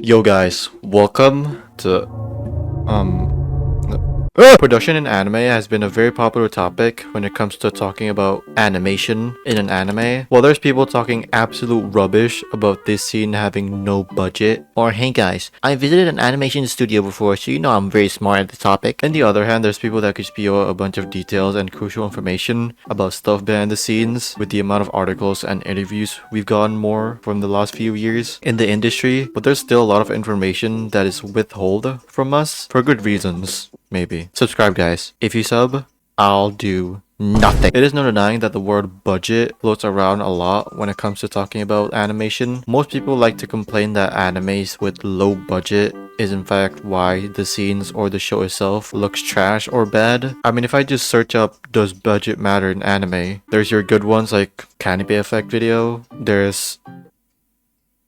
Yo guys, welcome to production in anime has been a very popular topic when it comes to talking about animation in an anime. While there's people talking absolute rubbish about this scene having no budget, or hey guys, I visited an animation studio before, so you know I'm very smart at the topic. On the other hand, there's people that could spew a bunch of details and crucial information about stuff behind the scenes with the amount of articles and interviews we've gotten more from the last few years in the industry, but there's still a lot of information that is withheld from us for good reasons. Maybe. Subscribe, guys. If you sub, I'll do nothing. It is no denying that the word budget floats around a lot when it comes to talking about animation. Most people like to complain that animes with low budget is in fact why the scenes or the show itself looks trash or bad. I mean, if I just search up does budget matter in anime, there's your good ones like Canopy Effect video, there's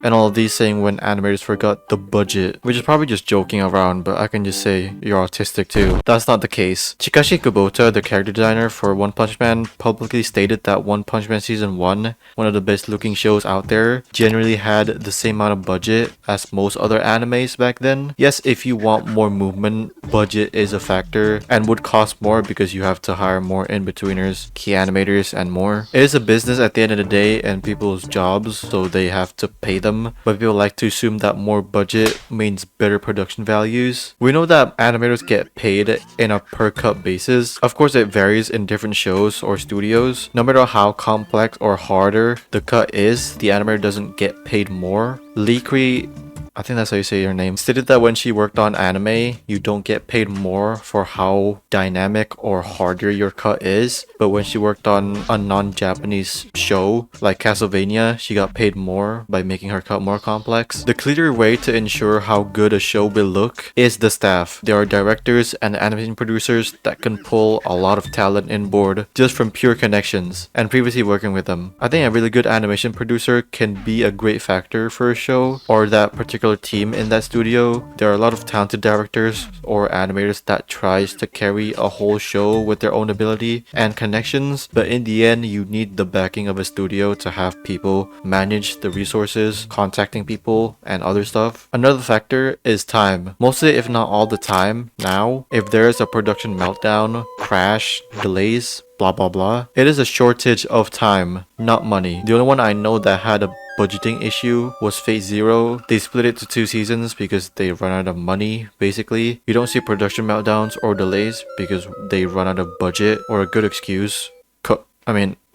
and all of these saying when animators forgot the budget, which is probably just joking around, but I can just say you're autistic too. That's not the case. Chikashi Kubota, the character designer for One Punch Man, publicly stated that One Punch Man Season 1, one of the best looking shows out there, generally had the same amount of budget as most other animes back then. Yes, if you want more movement, budget is a factor and would cost more because you have to hire more in-betweeners, key animators, and more. It is a business at the end of the day and people's jobs, so they have to pay them. But people like to assume that more budget means better production values. We know that animators get paid in a per cut basis. Of course, it varies in different shows or studios. No matter how complex or harder the cut is, the animator doesn't get paid more. Likri, I think that's how you say your name, stated that when she worked on anime, you don't get paid more for how dynamic or harder your cut is. But when she worked on a non-Japanese show like Castlevania, she got paid more by making her cut more complex. The clearer way to ensure how good a show will look is the staff. There are directors and animation producers that can pull a lot of talent inboard just from pure connections and previously working with them. I think a really good animation producer can be a great factor for a show or that particular team in that studio. There are a lot of talented directors or animators that tries to carry a whole show with their own ability and connections, but in the end you need the backing of a studio to have people manage the resources, contacting people, and other stuff. Another factor is time. Mostly, if not all the time now, if there is a production meltdown, crash, delays, blah blah blah, it is a shortage of time, not money. The only one I know that had a budgeting issue was Phase Zero. They split it to 2 seasons because they run out of money, basically. You don't see production meltdowns or delays because they run out of budget or a good excuse.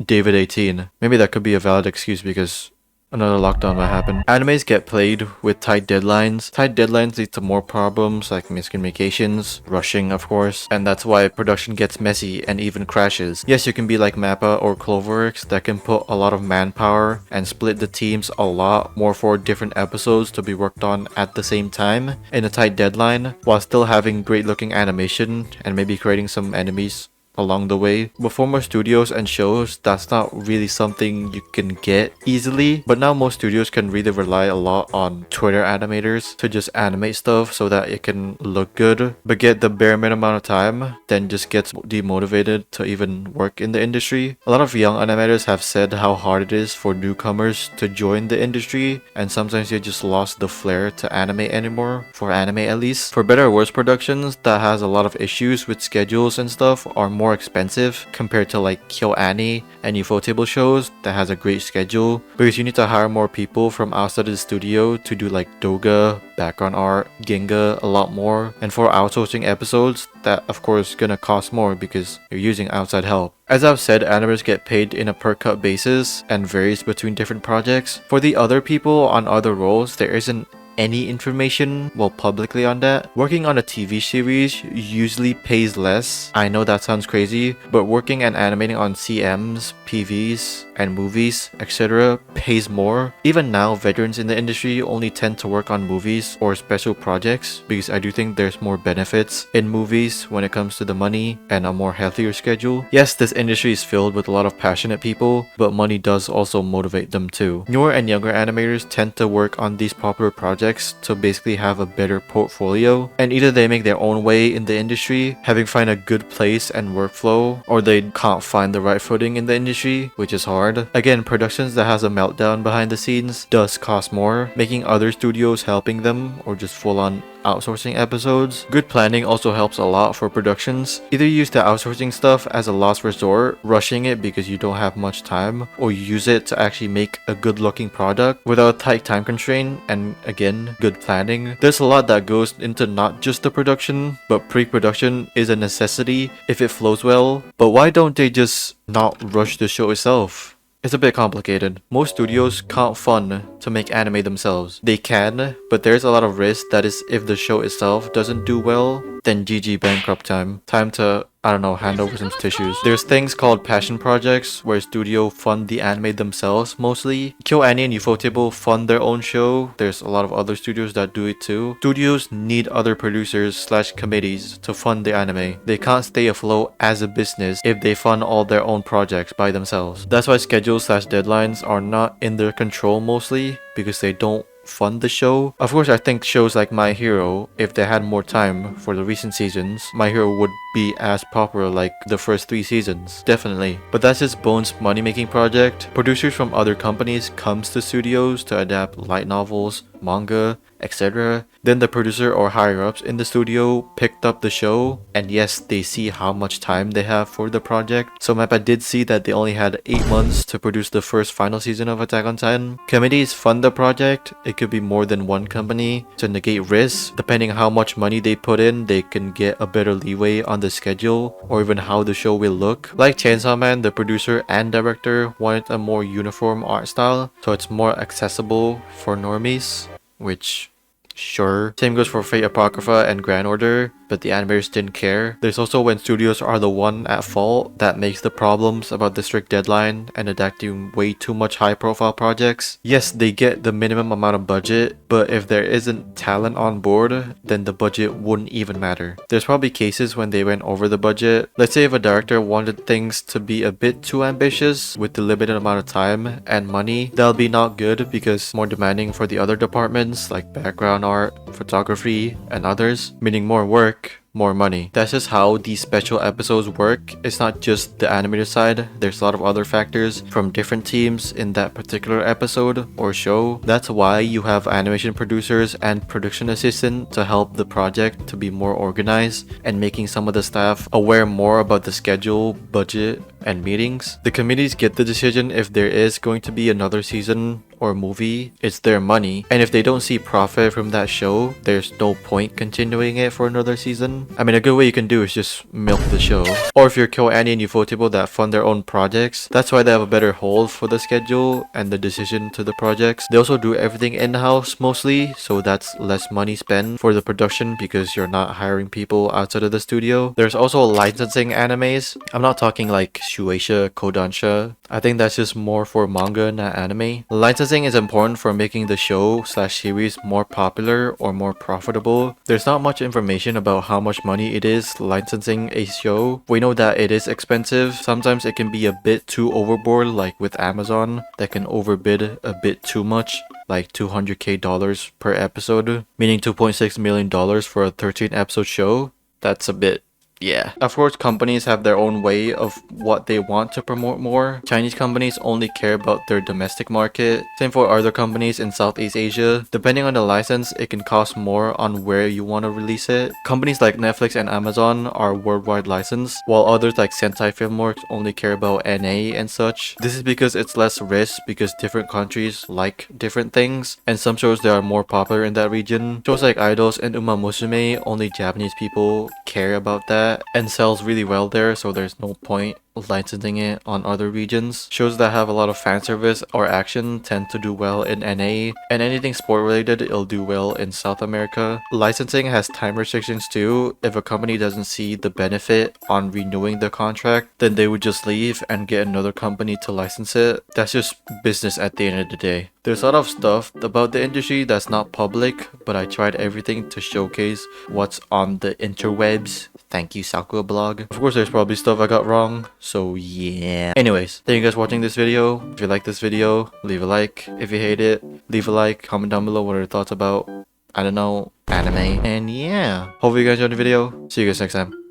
David 18. Maybe that could be a valid excuse because another lockdown might happen. Animes get played with tight deadlines. Tight deadlines lead to more problems like miscommunications, rushing of course, and that's why production gets messy and even crashes. Yes, you can be like Mappa or Cloverworks that can put a lot of manpower and split the teams a lot more for different episodes to be worked on at the same time in a tight deadline while still having great looking animation and maybe creating some enemies along the way. Before more studios and shows, that's not really something you can get easily, but now most studios can really rely a lot on Twitter animators to just animate stuff so that it can look good but get the bare minimum amount of time, then just gets demotivated to even work in the industry. A lot of young animators have said how hard it is for newcomers to join the industry, and sometimes they just lost the flair to animate anymore, for anime at least. For better or worse, productions that has a lot of issues with schedules and stuff are more expensive compared to like KyoAni and Ufotable shows that has a great schedule, because you need to hire more people from outside of the studio to do like doga, background art, ginga a lot more, and for outsourcing episodes that of course gonna cost more because you're using outside help. As I've said, animators get paid in a per cut basis and varies between different projects. For the other people on other roles, there isn't any information publicly on that. Working on a TV series usually pays less. I know that sounds crazy, but working and animating on CMs, PVs, and movies, etc. pays more. Even now, veterans in the industry only tend to work on movies or special projects because I do think there's more benefits in movies when it comes to the money and a more healthier schedule. Yes, this industry is filled with a lot of passionate people, but money does also motivate them too. Newer and younger animators tend to work on these popular projects projects to basically have a better portfolio, and either they make their own way in the industry, having find a good place and workflow, or they can't find the right footing in the industry, which is hard. Again, productions that has a meltdown behind the scenes does cost more, making other studios helping them or just full on outsourcing episodes. Good planning also helps a lot for productions. Either use the outsourcing stuff as a last resort, rushing it because you don't have much time, or you use it to actually make a good looking product without a tight time constraint, and again, good planning. There's a lot that goes into not just the production, but pre-production is a necessity if it flows well. But why don't they just not rush the show itself? It's a bit complicated. Most studios can't fund to make anime themselves. They can, but there's a lot of risk that is if the show itself doesn't do well, then GG bankrupt time. Time to, I don't know, hand over some tissues. There's things called passion projects where studio fund the anime themselves mostly. Q&A and Ufotable fund their own show. There's a lot of other studios that do it too. Studios need other producers slash committees to fund the anime. They can't stay afloat as a business if they fund all their own projects by themselves. That's why schedules slash deadlines are not in their control mostly, because they don't fund the show. Of course, I think shows like My Hero, if they had more time for the recent seasons, My Hero would be as popular like the first 3 seasons, definitely. But that's just Bones' money-making project. Producers from other companies comes to studios to adapt light novels, manga, etc. Then the producer or higher-ups in the studio picked up the show, and yes, they see how much time they have for the project. So MAPPA did see that they only had 8 months to produce the first final season of Attack on Titan. Committees fund the project. It could be more than one company to negate risks. Depending how much money they put in, they can get a better leeway on the schedule or even how the show will look. Like Chainsaw Man, the producer and director wanted a more uniform art style, so it's more accessible for normies, which sure. Same goes for Fate Apocrypha and Grand Order, but the animators didn't care. There's also when studios are the one at fault that makes the problems about the strict deadline and adapting way too much high profile projects. Yes, they get the minimum amount of budget, but if there isn't talent on board, then the budget wouldn't even matter. There's probably cases when they went over the budget. Let's say if a director wanted things to be a bit too ambitious with the limited amount of time and money, that'll be not good because more demanding for the other departments like background art, photography, and others, meaning more work, more money. That's just how these special episodes work. It's not just the animator side, there's a lot of other factors from different teams in that particular episode or show. That's why you have animation producers and production assistant to help the project to be more organized and making some of the staff aware more about the schedule, budget, and meetings. The committees get the decision if there is going to be another season or movie. It's their money, and if they don't see profit from that show, there's no point continuing it for another season. I mean, a good way you can do is just milk the show. Or if you're KyoAni and Ufotable that fund their own projects, that's why they have a better hold for the schedule and the decision to the projects. They also do everything in-house mostly, so that's less money spent for the production because you're not hiring people outside of the studio. There's also licensing animes. I'm not talking like Shueisha, Kodansha. I think that's just more for manga, not anime. Licensing is important for making the show slash series more popular or more profitable. There's not much information about how much money it is licensing a show. We know that it is expensive. Sometimes it can be a bit too overboard, like with Amazon that can overbid a bit too much, like $200K per episode, meaning $2.6 million for a 13 episode show. That's a bit, yeah. Of course, companies have their own way of what they want to promote more. Chinese companies only care about their domestic market. Same for other companies in Southeast Asia. Depending on the license, it can cost more on where you want to release it. Companies like Netflix and Amazon are worldwide licensed, while others like Sentai Filmworks only care about NA and such. This is because it's less risk because different countries like different things, and some shows that are more popular in that region. Shows like Idols and Uma Musume, only Japanese people care about that and sells really well there, so there's no point licensing it on other regions. Shows that have a lot of fan service or action tend to do well in NA, and anything sport related it'll do well in South America. Licensing has time restrictions too. If a company doesn't see the benefit on renewing the contract, then they would just leave and get another company to license it. That's just business at the end of the day. There's a lot of stuff about the industry that's not public, but I tried everything to showcase what's on the interwebs Thank you, SakugaBlog. Of course, there's probably stuff I got wrong, so yeah. Anyways, thank you guys for watching this video. If you like this video, leave a like. If you hate it, leave a like. Comment down below what are your thoughts about, I don't know, anime. And yeah, hopefully you guys enjoyed the video. See you guys next time.